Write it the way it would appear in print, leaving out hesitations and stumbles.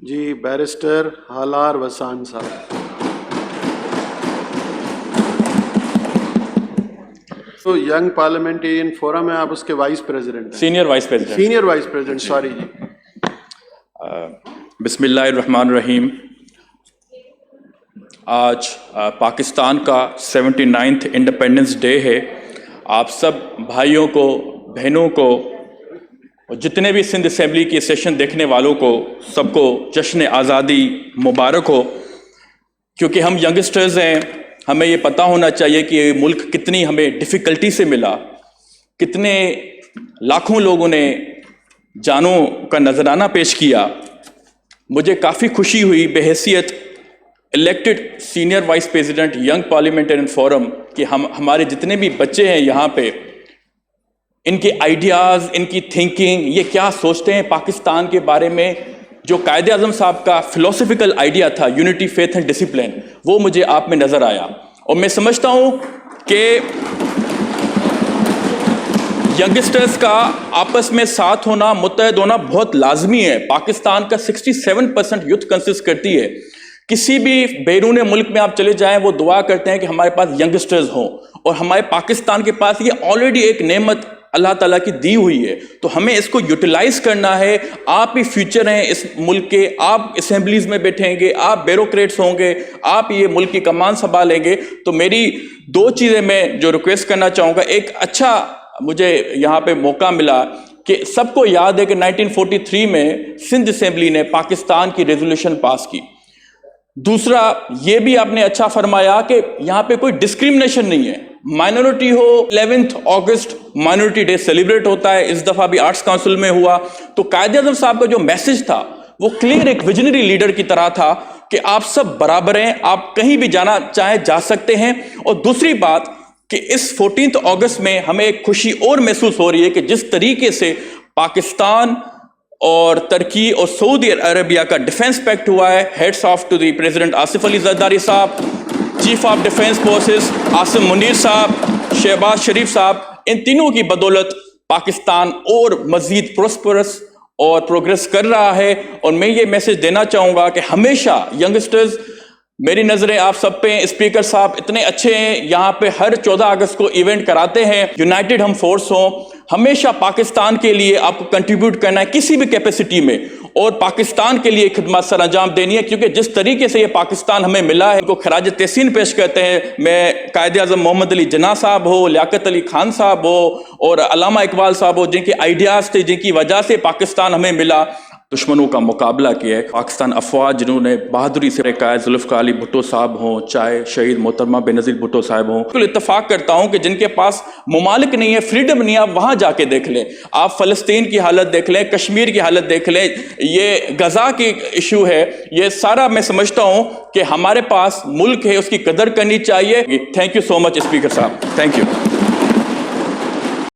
جی barrister Halar وسان صاحب. تو ینگ پارلیمنٹرین فورم ہے، آپ اس کے وائس پریزیڈنٹ ہیں. Senior vice president. Senior vice president, sorry جی. بسم اللہ الرحمن الرحیم. آج پاکستان کا 79th انڈیپینڈنس ڈے ہے. آپ سب بھائیوں کو، بہنوں کو اور جتنے بھی سندھ اسمبلی کی سیشن دیکھنے والوں کو سب کو جشن آزادی مبارک ہو. کیونکہ ہم ینگسٹرز ہیں، ہمیں یہ پتہ ہونا چاہیے کہ یہ ملک کتنی ہمیں ڈیفیکلٹی سے ملا، کتنے لاکھوں لوگوں نے جانوں کا نذرانہ پیش کیا. مجھے کافی خوشی ہوئی بحیثیت elected senior vice president young parliamentarian forum کہ ہمارے جتنے بھی بچے ہیں یہاں پہ، ان کے آئیڈیاز، ان کی تھنکنگ، یہ کیا سوچتے ہیں پاکستان کے بارے میں. جو قائد اعظم صاحب کا فلسفیکل آئیڈیا تھا یونٹی، فیتھ اینڈ ڈسپلن، وہ مجھے آپ میں نظر آیا. اور میں سمجھتا ہوں کہ ینگسٹرز کا آپس میں ساتھ ہونا، متحد ہونا بہت لازمی ہے. پاکستان کا 67% یوتھ کنسسٹ کرتی ہے. کسی بھی بیرون ملک میں آپ چلے جائیں، وہ دعا کرتے ہیں کہ ہمارے پاس ینگسٹرز ہوں، اور ہمارے پاکستان کے پاس یہ آلریڈی ایک نعمت اللہ تعالیٰ کی دی ہوئی ہے. تو ہمیں اس کو یوٹیلائز کرنا ہے. آپ ہی فیوچر ہیں اس ملک کے، آپ اسمبلیز میں بیٹھیں گے، آپ بیوروکریٹس ہوں گے، آپ یہ ملک کی کمان سنبھالیں گے. تو میری دو چیزیں میں جو ریکویسٹ کرنا چاہوں گا. ایک اچھا مجھے یہاں پہ موقع ملا کہ سب کو یاد ہے کہ 1943 میں سندھ اسمبلی نے پاکستان کی ریزولوشن پاس کی. دوسرا یہ بھی آپ نے اچھا فرمایا کہ یہاں پہ کوئی ڈسکریمنیشن نہیں ہے. مائنورٹی ہو، 11 اگست مائنورٹی ڈے سیلیبریٹ ہوتا ہے. اس دفعہ بھی آرٹس کونسل میں ہوا. تو قائد اعظم صاحب کا جو میسج تھا وہ کلیئر ایک ویژنری لیڈر کی طرح تھا کہ آپ سب برابر ہیں، آپ کہیں بھی جانا چاہیں جا سکتے ہیں. اور دوسری بات کہ اس 14 اگست میں ہمیں ایک خوشی اور محسوس ہو رہی ہے کہ جس طریقے سے پاکستان اور ترکی اور سعودی عربیہ کا ڈیفنس پیکٹ ہوا ہے. Heads of to the president Asif Ali Zardari sahib, chief of defence forces Asim Munir sahib, Shehbaz شریف صاحب، ان تینوں کی بدولت پاکستان اور مزید پروسپرس اور پروگریس کر رہا ہے. اور میں یہ میسج دینا چاہوں گا کہ ہمیشہ ینگسٹرز، میری نظریں آپ سب پہ ہیں. اسپیکر صاحب اتنے اچھے ہیں، یہاں پہ ہر 14 اگست کو ایونٹ کراتے ہیں. یونائٹڈ ہم فورس ہوں، ہمیشہ پاکستان کے لیے آپ کو کنٹریبیوٹ کرنا ہے کسی بھی کیپیسٹی میں، اور پاکستان کے لیے خدمات سر انجام دینی ہے. کیونکہ جس طریقے سے یہ پاکستان ہمیں ملا ہے، ان کو خراج تحسین پیش کرتے ہیں. میں قائد اعظم محمد علی جناح صاحب ہو، لیاقت علی خان صاحب ہو، اور علامہ اقبال صاحب ہو، جن کے آئیڈیاز تھے، جن کی وجہ سے پاکستان ہمیں ملا. دشمنوں کا مقابلہ کیا ہے پاکستان افواج، جنہوں نے بہادری سے قائد ذوالفقار علی بھٹو صاحب ہوں، چاہے شہید محترمہ بینظیر بھٹو صاحب ہوں. بالکل اتفاق کرتا ہوں کہ جن کے پاس ممالک نہیں ہے، فریڈم نہیں ہے، آپ وہاں جا کے دیکھ لیں. آپ فلسطین کی حالت دیکھ لیں، کشمیر کی حالت دیکھ لیں، یہ غزہ کی ایشو ہے. یہ سارا میں سمجھتا ہوں کہ ہمارے پاس ملک ہے، اس کی قدر کرنی چاہیے. Thank you so much speaker صاحب، تھینک یو.